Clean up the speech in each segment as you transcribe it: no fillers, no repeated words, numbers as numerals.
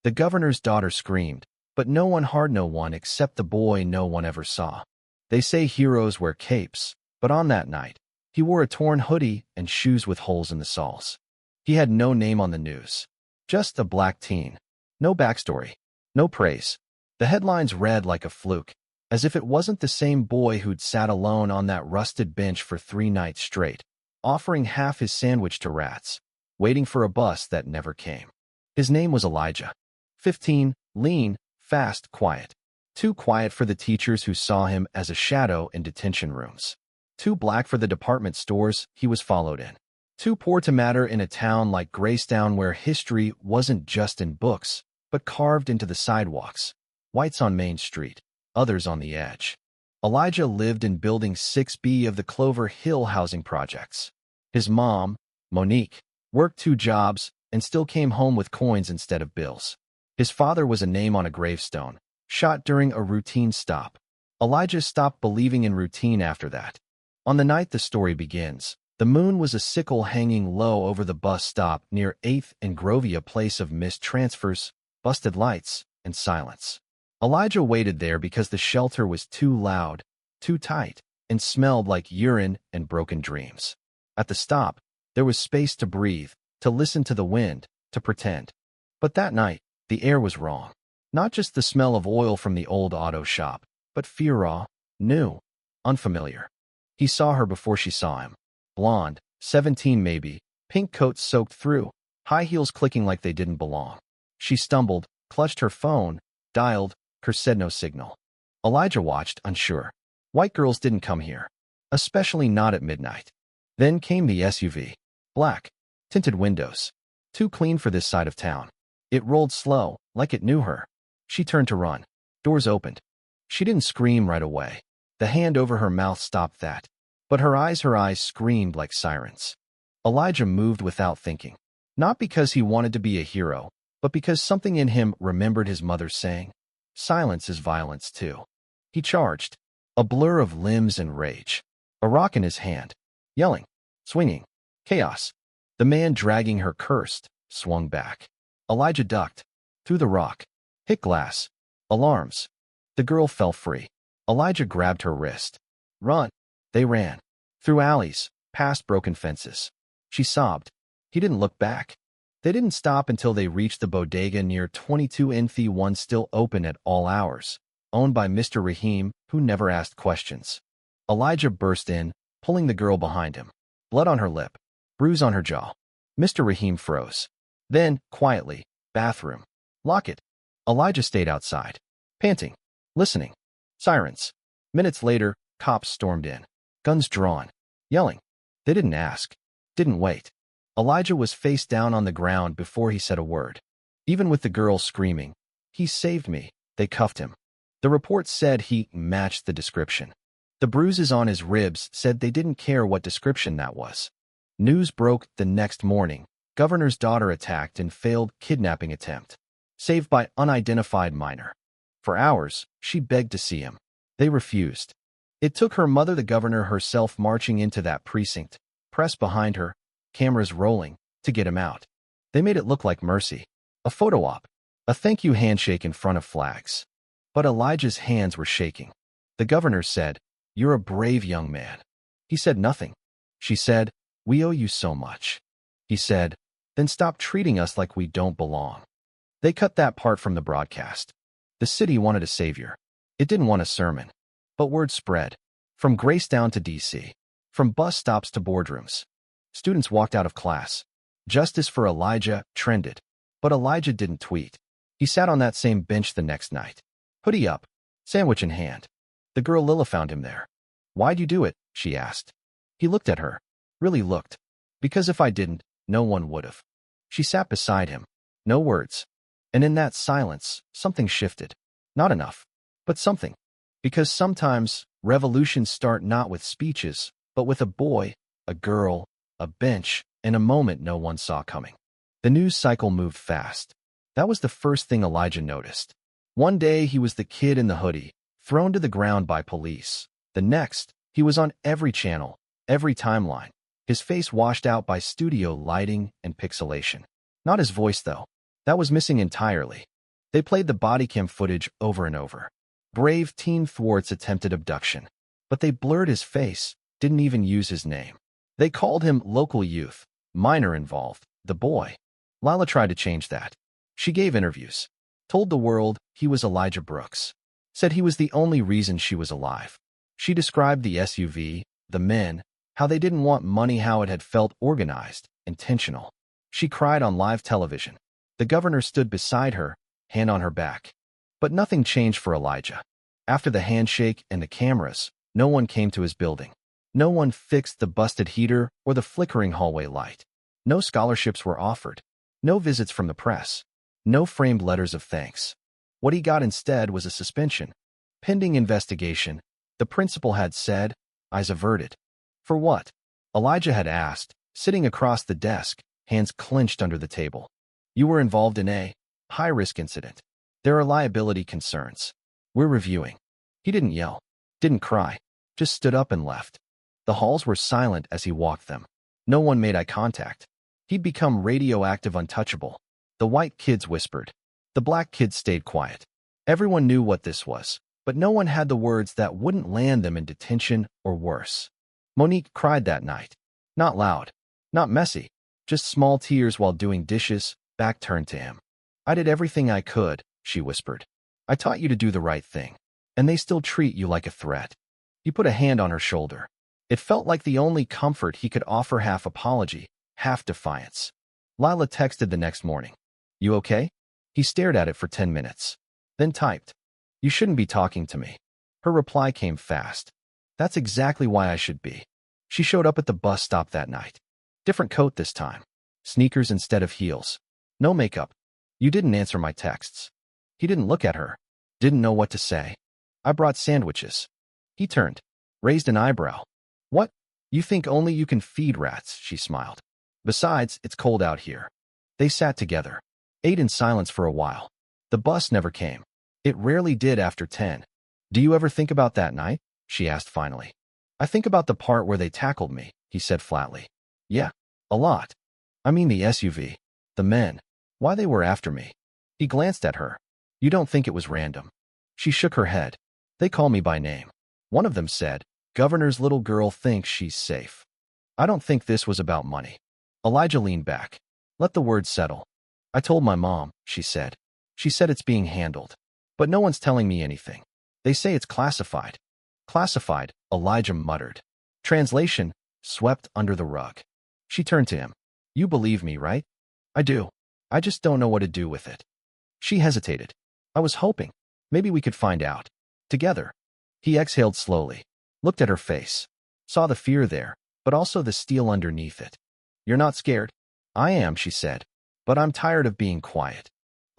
The governor's daughter screamed, but no one heard, no one except the boy no one ever saw. They say heroes wear capes, but on that night, he wore a torn hoodie and shoes with holes in the soles. He had no name on the news. Just a black teen. No backstory. No praise. The headlines read like a fluke, as if it wasn't the same boy who'd sat alone on that rusted bench for 3 nights straight, offering half his sandwich to rats, waiting for a bus that never came. His name was Elijah. 15, lean, fast, quiet. Too quiet for the teachers who saw him as a shadow in detention rooms. Too black for the department stores he was followed in. Too poor to matter in a town like Graystown where history wasn't just in books, but carved into the sidewalks. Whites on Main Street, others on the edge. Elijah lived in Building 6B of the Clover Hill housing projects. His mom, Monique, worked 2 jobs and still came home with coins instead of bills. His father was a name on a gravestone, shot during a routine stop. Elijah stopped believing in routine after that. On the night the story begins, the moon was a sickle hanging low over the bus stop near 8th and Grovia, a place of missed transfers, busted lights, and silence. Elijah waited there because the shelter was too loud, too tight, and smelled like urine and broken dreams. At the stop, there was space to breathe, to listen to the wind, to pretend. But that night, the air was wrong. Not just the smell of oil from the old auto shop, but fear, raw, new, unfamiliar. He saw her before she saw him. Blonde, 17 maybe, pink coat soaked through, high heels clicking like they didn't belong. She stumbled, clutched her phone, dialed, said no signal. Elijah watched, unsure. White girls didn't come here. Especially not at midnight. Then came the SUV. Black. Tinted windows. Too clean for this side of town. It rolled slow, like it knew her. She turned to run. Doors opened. She didn't scream right away. The hand over her mouth stopped that. But her eyes screamed like sirens. Elijah moved without thinking. Not because he wanted to be a hero, but because something in him remembered his mother's saying, "Silence is violence too." He charged, a blur of limbs and rage. A rock in his hand. Yelling. Swinging. Chaos. The man dragging her cursed, swung back. Elijah ducked. Through the rock. Hit glass. Alarms. The girl fell free. Elijah grabbed her wrist. Run. They ran. Through alleys, past broken fences. She sobbed. He didn't look back. They didn't stop until they reached the bodega near 22 Nth, one still open at all hours, owned by Mr. Rahim, who never asked questions. Elijah burst in, pulling the girl behind him. Blood on her lip. Bruise on her jaw. Mr. Rahim froze. Then, quietly, bathroom. Lock it. Elijah stayed outside, panting, listening. Sirens. Minutes later, cops stormed in, guns drawn, yelling. They didn't ask, didn't wait. Elijah was face down on the ground before he said a word. Even with the girl screaming, "He saved me," they cuffed him. The report said he matched the description. The bruises on his ribs said they didn't care what description that was. News broke the next morning. Governor's daughter attacked and failed kidnapping attempt. Saved by unidentified minor. For hours, she begged to see him. They refused. It took her mother, the governor herself, marching into that precinct, press behind her, cameras rolling, to get him out. They made it look like mercy. A photo op. A thank you handshake in front of flags. But Elijah's hands were shaking. The governor said, "You're a brave young man." He said nothing. She said, "We owe you so much." He said, "Then stop treating us like we don't belong." They cut that part from the broadcast. The city wanted a savior. It didn't want a sermon. But word spread. From Graystown to D.C. From bus stops to boardrooms. Students walked out of class. Justice for Elijah trended. But Elijah didn't tweet. He sat on that same bench the next night. Hoodie up. Sandwich in hand. The girl Lila found him there. "Why'd you do it?" she asked. He looked at her. Really looked. "Because if I didn't, no one would've." She sat beside him. No words. And in that silence, something shifted. Not enough. But something. Because sometimes, revolutions start not with speeches, but with a boy, a girl, a bench, and a moment no one saw coming. The news cycle moved fast. That was the first thing Elijah noticed. One day he was the kid in the hoodie, thrown to the ground by police. The next, he was on every channel, every timeline, his face washed out by studio lighting and pixelation. Not his voice, though. That was missing entirely. They played the body cam footage over and over. Brave teen thwarts attempted abduction. But they blurred his face, didn't even use his name. They called him local youth, minor involved, the boy. Lila tried to change that. She gave interviews. Told the world he was Elijah Brooks. Said he was the only reason she was alive. She described the SUV, the men, how they didn't want money, how it had felt organized, intentional. She cried on live television. The governor stood beside her, hand on her back. But nothing changed for Elijah. After the handshake and the cameras, no one came to his building. No one fixed the busted heater or the flickering hallway light. No scholarships were offered. No visits from the press. No framed letters of thanks. What he got instead was a suspension. Pending investigation, the principal had said, eyes averted. For what? Elijah had asked, sitting across the desk, hands clenched under the table. You were involved in a high-risk incident. There are liability concerns. We're reviewing. He didn't yell, didn't cry, just stood up and left. The halls were silent as he walked them. No one made eye contact. He'd become radioactive untouchable. The white kids whispered. The black kids stayed quiet. Everyone knew what this was, but no one had the words that wouldn't land them in detention or worse. Monique cried that night. Not loud, not messy, just small tears while doing dishes, back turned to him. I did everything I could, she whispered. I taught you to do the right thing, and they still treat you like a threat. He put a hand on her shoulder. It felt like the only comfort he could offer, half apology, half defiance. Lila texted the next morning. You okay? He stared at it for 10 minutes. Then typed. You shouldn't be talking to me. Her reply came fast. That's exactly why I should be. She showed up at the bus stop that night. Different coat this time. Sneakers instead of heels. No makeup. You didn't answer my texts. He didn't look at her. Didn't know what to say. I brought sandwiches. He turned. Raised an eyebrow. What? You think only you can feed rats, she smiled. Besides, it's cold out here. They sat together. Ate in silence for a while. The bus never came. It rarely did after 10. Do you ever think about that night? She asked finally. I think about the part where they tackled me, he said flatly. Yeah, a lot. I mean the SUV. The men. Why they were after me. He glanced at her. You don't think it was random? She shook her head. They call me by name. One of them said, Governor's little girl thinks she's safe. I don't think this was about money. Elijah leaned back. Let the words settle. I told my mom, she said. She said it's being handled. But no one's telling me anything. They say it's classified. Classified, Elijah muttered. Translation, swept under the rug. She turned to him. You believe me, right? I do. I just don't know what to do with it. She hesitated. I was hoping. Maybe we could find out. Together. He exhaled slowly. Looked at her face. Saw the fear there, but also the steel underneath it. You're not scared? I am, she said. But I'm tired of being quiet.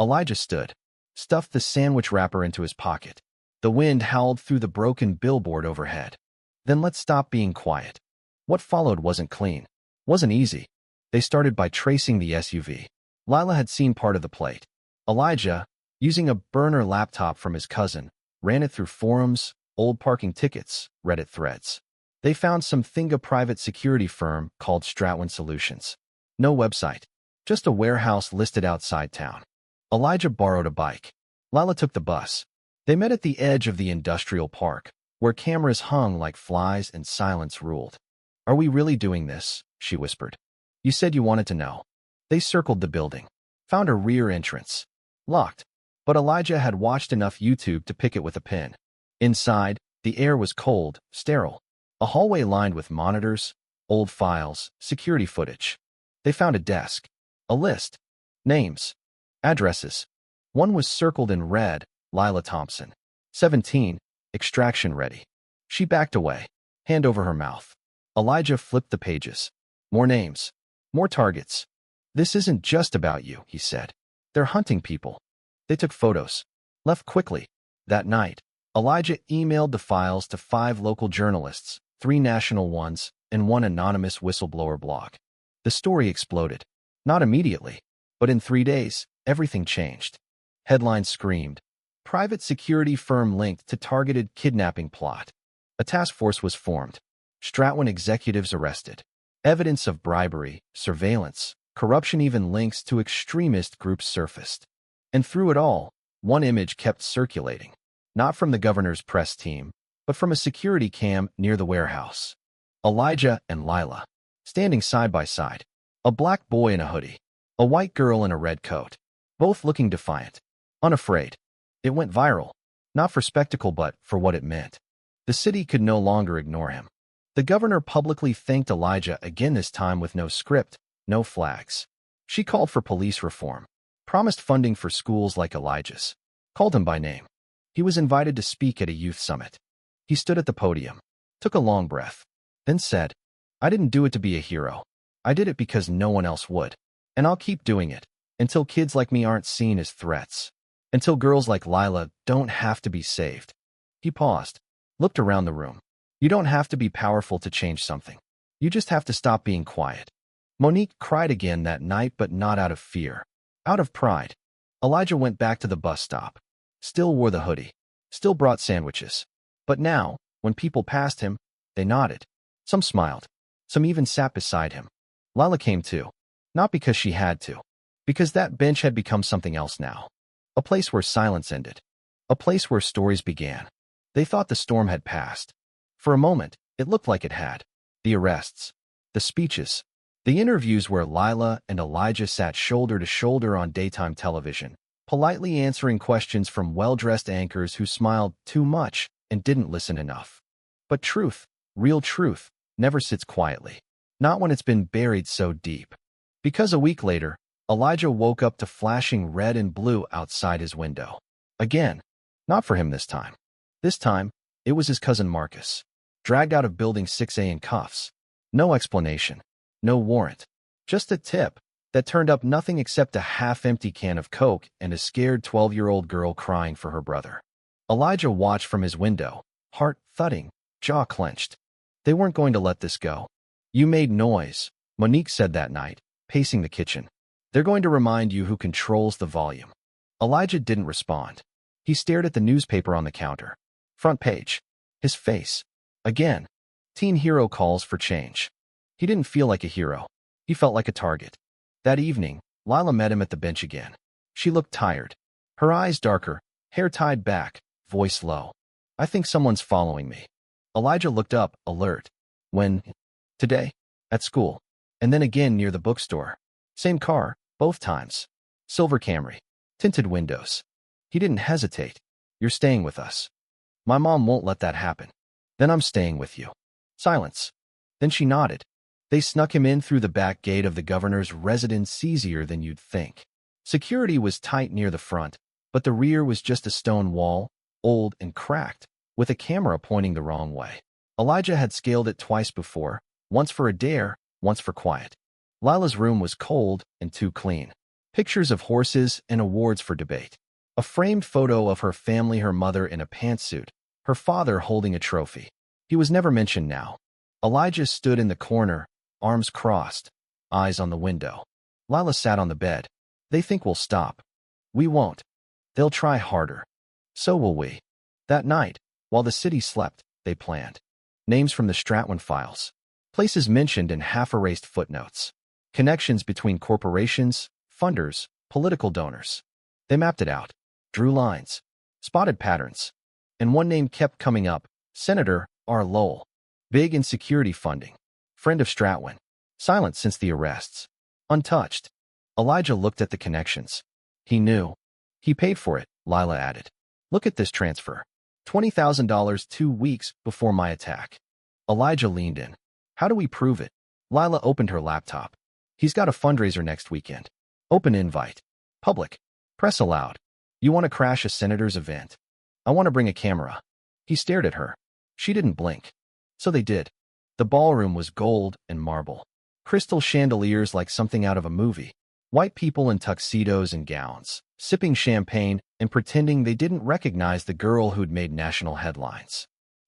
Elijah stood. Stuffed the sandwich wrapper into his pocket. The wind howled through the broken billboard overhead. Then let's stop being quiet. What followed wasn't clean. Wasn't easy. They started by tracing the SUV. Lila had seen part of the plate. Elijah, using a burner laptop from his cousin, ran it through forums, old parking tickets, Reddit threads. They found some Thinga private security firm called Stratwin Solutions. No website. Just a warehouse listed outside town. Elijah borrowed a bike. Lila took the bus. They met at the edge of the industrial park, where cameras hung like flies and silence ruled. Are we really doing this? She whispered. You said you wanted to know. They circled the building. Found a rear entrance. Locked. But Elijah had watched enough YouTube to pick it with a pin. Inside, the air was cold, sterile. A hallway lined with monitors, old files, security footage. They found a desk. A list. Names. Addresses. One was circled in red, Lila Thompson. 17, extraction ready. She backed away, hand over her mouth. Elijah flipped the pages. More names. More targets. This isn't just about you, he said. They're hunting people. They took photos. Left quickly. That night, Elijah emailed the files to 5 local journalists, 3 national ones, and 1 anonymous whistleblower blog. The story exploded. Not immediately, but in 3 days, everything changed. Headlines screamed. Private security firm linked to targeted kidnapping plot. A task force was formed. Stratwin executives arrested. Evidence of bribery, surveillance, corruption, even links to extremist groups surfaced. And through it all, One image kept circulating, not from the governor's press team, but from a security cam near the warehouse. Elijah and Lila, standing side by side. A black boy in a hoodie, a white girl in a red coat, both looking defiant, unafraid. It went viral, not for spectacle but for what it meant. The city could no longer ignore him. The governor publicly thanked Elijah again, this time with no script, no flags. She called for police reform, promised funding for schools like Elijah's, called him by name. He was invited to speak at a youth summit. He stood at the podium, took a long breath, then said, "I didn't do it to be a hero. I did it because no one else would. And I'll keep doing it, until kids like me aren't seen as threats. Until girls like Lila don't have to be saved." He paused, looked around the room. You don't have to be powerful to change something. You just have to stop being quiet. Monique cried again that night, but not out of fear, out of pride. Elijah went back to the bus stop, still wore the hoodie, still brought sandwiches. But now, when people passed him, they nodded. Some smiled. Some even sat beside him. Lila came too, not because she had to, because that bench had become something else now. A place where silence ended. A place where stories began. They thought the storm had passed. For a moment, it looked like it had. The arrests, the speeches, the interviews where Lila and Elijah sat shoulder to shoulder on daytime television, politely answering questions from well-dressed anchors who smiled too much and didn't listen enough. But truth, real truth, never sits quietly. Not when it's been buried so deep. Because a week later, Elijah woke up to flashing red and blue outside his window. Again. Not for him this time. This time, it was his cousin Marcus, dragged out of Building 6A in cuffs. No explanation. No warrant. Just a tip that turned up nothing except a half-empty can of Coke and a scared 12-year-old girl crying for her brother. Elijah watched from his window, heart thudding, jaw clenched. They weren't going to let this go. "You made noise," Monique said that night, pacing the kitchen. "They're going to remind you who controls the volume." Elijah didn't respond. He stared at the newspaper on the counter. Front page. His face. Again. Teen hero calls for change. He didn't feel like a hero. He felt like a target. That evening, Lila met him at the bench again. She looked tired. Her eyes darker, hair tied back, voice low. "I think someone's following me." Elijah looked up, alert. "When?" "Today. At school. And then again near the bookstore. Same car, both times. Silver Camry. Tinted windows." He didn't hesitate. "You're staying with us." "My mom won't let that happen." "Then I'm staying with you." Silence. Then she nodded. They snuck him in through the back gate of the governor's residence, easier than you'd think. Security was tight near the front, but the rear was just a stone wall, old and cracked, with a camera pointing the wrong way. Elijah had scaled it twice before, once for a dare, once for quiet. Lila's room was cold and too clean. Pictures of horses and awards for debate. A framed photo of her family, her mother in a pantsuit, her father holding a trophy. He was never mentioned now. Elijah stood in the corner, arms crossed, eyes on the window. Lila sat on the bed. "They think we'll stop. We won't. They'll try harder. So will we." That night, while the city slept, they planned. Names from the Stratwin files. Places mentioned in half-erased footnotes. Connections between corporations, funders, political donors. They mapped it out. Drew lines. Spotted patterns. And one name kept coming up, Senator R. Lowell. Big in security funding. Friend of Stratwin. Silent since the arrests. Untouched. Elijah looked at the connections. He knew. He paid for it, Lila added. "Look at this transfer. $20,000 2 weeks before my attack." Elijah leaned in. "How do we prove it?" Lila opened her laptop. "He's got a fundraiser next weekend. Open invite. Public. Press allowed. You want to crash a senator's event? I want to bring a camera." He stared at her. She didn't blink. So they did. The ballroom was gold and marble. Crystal chandeliers like something out of a movie. White people in tuxedos and gowns, sipping champagne and pretending they didn't recognize the girl who'd made national headlines.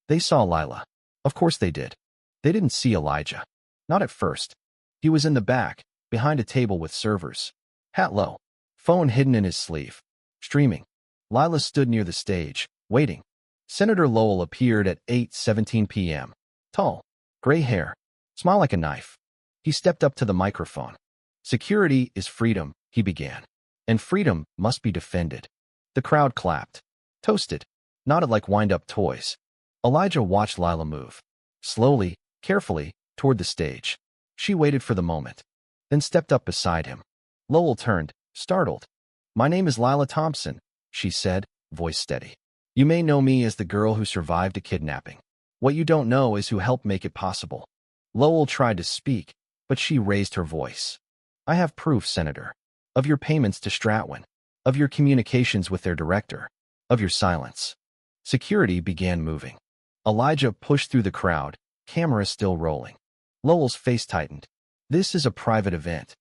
They saw Lila. Of course they did. They didn't see Elijah. Not at first. He was in the back, behind a table with servers. Hat low. Phone hidden in his sleeve. Streaming. Lila stood near the stage, waiting. Senator Lowell appeared at 8:17 p.m. Tall. Gray hair. Smile like a knife. He stepped up to the microphone. "Security is freedom," he began. "And freedom must be defended." The crowd clapped, toasted, nodded like wind-up toys. Elijah watched Lila move, slowly, carefully, toward the stage. She waited for the moment, then stepped up beside him. Lowell turned, startled. "My name is Lila Thompson," she said, voice steady. "You may know me as the girl who survived a kidnapping. What you don't know is who helped make it possible." Lowell tried to speak, but she raised her voice. "I have proof, Senator, of your payments to Stratwin, of your communications with their director, of your silence." Security began moving. Elijah pushed through the crowd, camera still rolling. Lowell's face tightened. "This is a private event.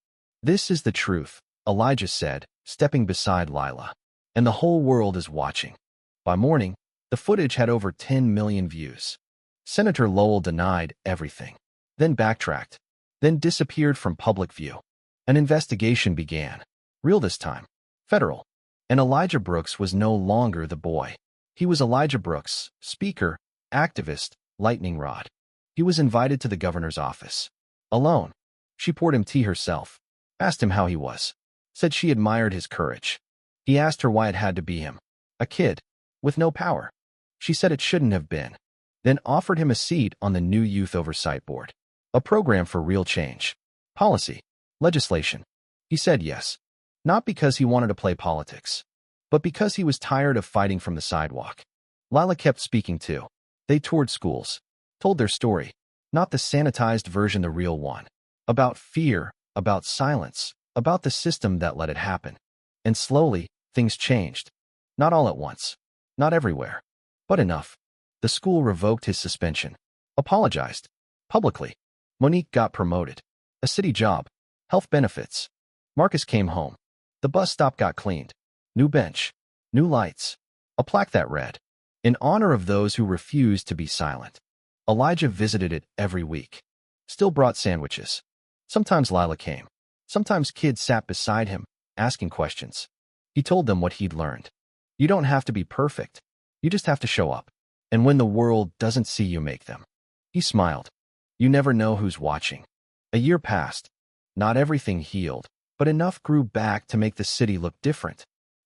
This is the truth," Elijah said, stepping beside Lila. "And the whole world is watching." By morning, the footage had over 10 million views. Senator Lowell denied everything, then backtracked, then disappeared from public view. An investigation began. Real this time. Federal. And Elijah Brooks was no longer the boy. He was Elijah Brooks, speaker, activist, lightning rod. He was invited to the governor's office. Alone. She poured him tea herself, asked him how he was, said she admired his courage. He asked her why it had to be him, a kid, with no power. She said it shouldn't have been, then offered him a seat on the new Youth Oversight Board, a program for real change, policy, legislation. He said yes, not because he wanted to play politics, but because he was tired of fighting from the sidewalk. Lila kept speaking too. They toured schools, told their story, not the sanitized version, the real one, about fear, about silence, about the system that let it happen. And slowly, things changed. Not all at once, not everywhere, but enough. The school revoked his suspension, apologized, publicly. Monique got promoted, a city job, health benefits. Marcus came home. The bus stop got cleaned. New bench, new lights, a plaque that read, "In honor of those who refused to be silent." Elijah visited it every week. Still brought sandwiches. Sometimes Lila came. Sometimes kids sat beside him, asking questions. He told them what he'd learned. You don't have to be perfect. You just have to show up. And when the world doesn't see you, make them. He smiled. You never know who's watching. A year passed. Not everything healed, but enough grew back to make the city look different.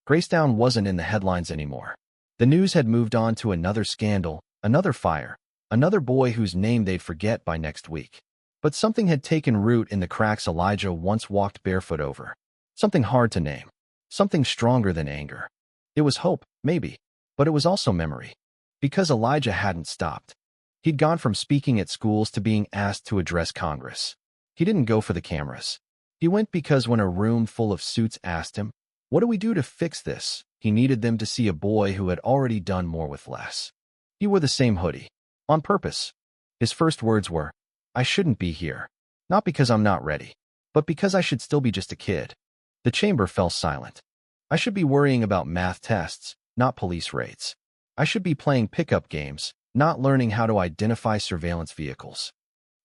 Gracetown wasn't in the headlines anymore. The news had moved on to another scandal, another fire, another boy whose name they'd forget by next week. But something had taken root in the cracks Elijah once walked barefoot over. Something hard to name. Something stronger than anger. It was hope, maybe, but it was also memory. Because Elijah hadn't stopped. He'd gone from speaking at schools to being asked to address Congress. He didn't go for the cameras. He went because when a room full of suits asked him, "What do we do to fix this?" he needed them to see a boy who had already done more with less. He wore the same hoodie. On purpose. His first words were, "I shouldn't be here. Not because I'm not ready, but because I should still be just a kid." The chamber fell silent. "I should be worrying about math tests, not police raids. I should be playing pickup games, not learning how to identify surveillance vehicles."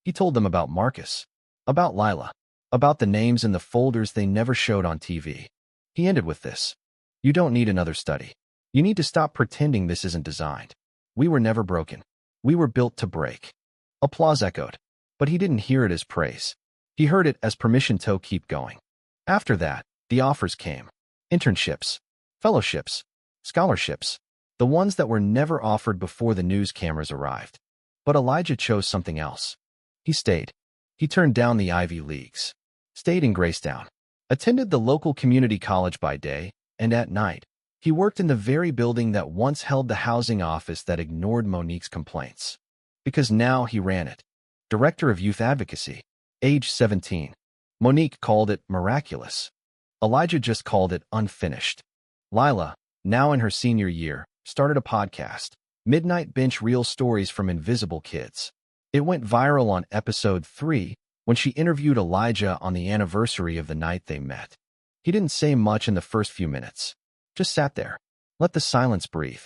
He told them about Marcus, about Lila, about the names in the folders they never showed on TV. He ended with this. You don't need another study. You need to stop pretending this isn't designed. We were never broken. We were built to break. Applause echoed, but he didn't hear it as praise. He heard it as permission to keep going. After that, the offers came. Internships, fellowships, scholarships, the ones that were never offered before the news cameras arrived. But Elijah chose something else. He stayed. He turned down the Ivy Leagues. Stayed in Gracetown. Attended the local community college by day, and at night, he worked in the very building that once held the housing office that ignored Monique's complaints. Because now he ran it. Director of Youth Advocacy. Age 17. Monique called it miraculous. Elijah just called it unfinished. Lila, now in her senior year, started a podcast, Midnight Bench, Real Stories from Invisible Kids. It went viral on episode 3 when she interviewed Elijah on the anniversary of the night they met. He didn't say much in the first few minutes. Just sat there. Let the silence breathe.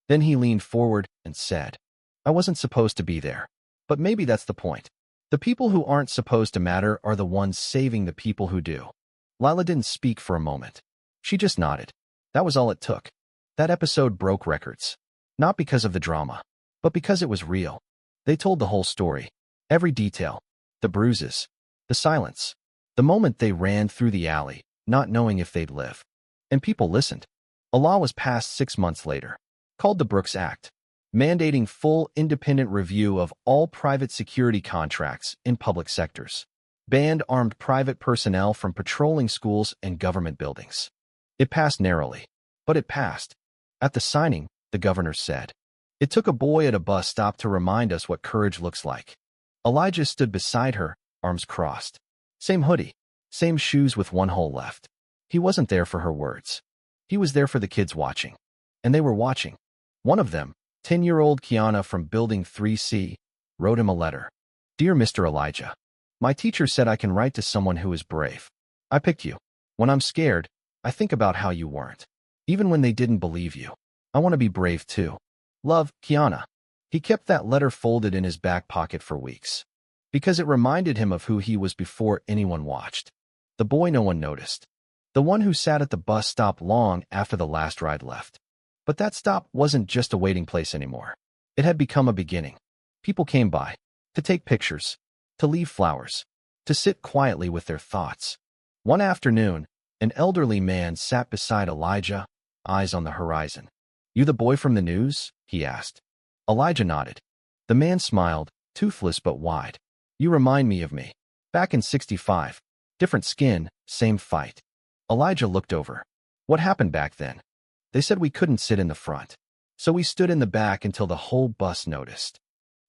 Then he leaned forward and said, "I wasn't supposed to be there. But maybe that's the point. The people who aren't supposed to matter are the ones saving the people who do." Lila didn't speak for a moment. She just nodded. That was all it took. That episode broke records. Not because of the drama, but because it was real. They told the whole story. Every detail. The bruises. The silence. The moment they ran through the alley, not knowing if they'd live. And people listened. A law was passed 6 months later, called the Brooks Act, mandating full independent review of all private security contracts in public sectors, banned armed private personnel from patrolling schools and government buildings. It passed narrowly, but it passed. At the signing, the governor said, "It took a boy at a bus stop to remind us what courage looks like." Elijah stood beside her, arms crossed. Same hoodie, same shoes with one hole left. He wasn't there for her words. He was there for the kids watching. And they were watching. One of them, 10-year-old Kiana from Building 3C, wrote him a letter. "Dear Mr. Elijah, my teacher said I can write to someone who is brave. I picked you. When I'm scared, I think about how you weren't. Even when they didn't believe you. I want to be brave too. Love, Kiana." He kept that letter folded in his back pocket for weeks, because it reminded him of who he was before anyone watched. The boy no one noticed. The one who sat at the bus stop long after the last ride left. But that stop wasn't just a waiting place anymore. It had become a beginning. People came by, to take pictures, to leave flowers, to sit quietly with their thoughts. One afternoon, an elderly man sat beside Elijah, eyes on the horizon. "You the boy from the news?" he asked. Elijah nodded. The man smiled, toothless but wide. "You remind me of me. Back in '65. Different skin, same fight." Elijah looked over. "What happened back then?" "They said we couldn't sit in the front. So we stood in the back until the whole bus noticed."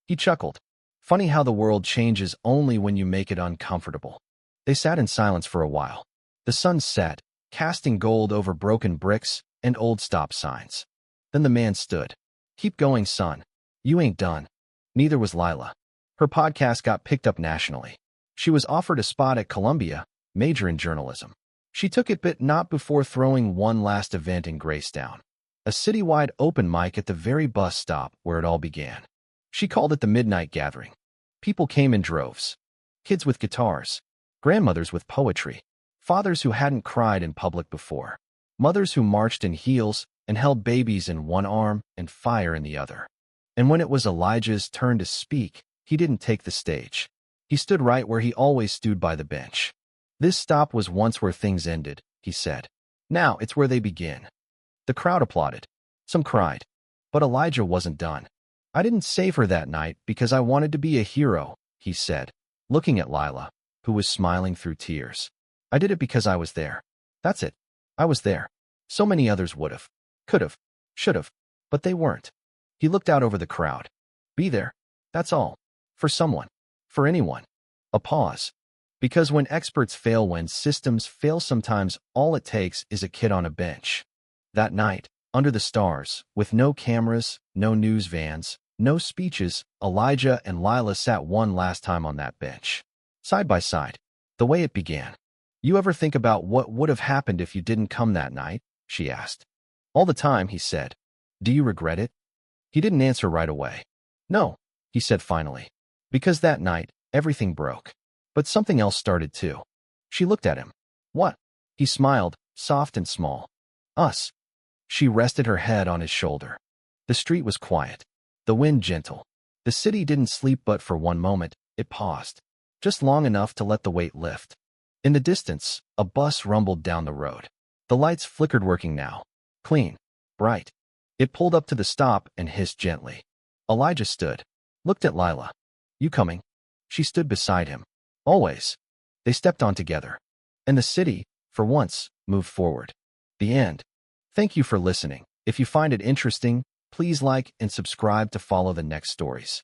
He chuckled. "Funny how the world changes only when you make it uncomfortable." They sat in silence for a while. The sun set, casting gold over broken bricks and old stop signs. Then the man stood. "Keep going, son. You ain't done." Neither was Lila. Her podcast got picked up nationally. She was offered a spot at Columbia, major in journalism. She took it, but not before throwing one last event in Gracetown. A citywide open mic at the very bus stop where it all began. She called it the Midnight Gathering. People came in droves. Kids with guitars, grandmothers with poetry, fathers who hadn't cried in public before, mothers who marched in heels and held babies in one arm and fire in the other. And when it was Elijah's turn to speak, he didn't take the stage. He stood right where he always stood, by the bench. "This stop was once where things ended," he said. "Now it's where they begin." The crowd applauded. Some cried. But Elijah wasn't done. "I didn't save her that night because I wanted to be a hero," he said, looking at Lila, who was smiling through tears. "I did it because I was there. That's it. I was there. So many others would have, could have, should have, but they weren't." He looked out over the crowd. "Be there. That's all. For someone. For anyone." A pause. Because when experts fail, when systems fail, sometimes all it takes is a kid on a bench. That night, under the stars, with no cameras, no news vans, no speeches, Elijah and Lila sat one last time on that bench. Side by side. The way it began. "You ever think about what would have happened if you didn't come that night?" she asked. "All the time," he said. "Do you regret it?" He didn't answer right away. "No," he said finally. "Because that night, everything broke. But something else started too." She looked at him. "What?" He smiled, soft and small. "Us." She rested her head on his shoulder. The street was quiet. The wind gentle. The city didn't sleep, but for one moment, it paused. Just long enough to let the weight lift. In the distance, a bus rumbled down the road. The lights flickered, working now. Clean. Bright. It pulled up to the stop and hissed gently. Elijah stood. Looked at Lila. "You coming?" She stood beside him. "Always." They stepped on together. And the city, for once, moved forward. The end. Thank you for listening. If you find it interesting, please like and subscribe to follow the next stories.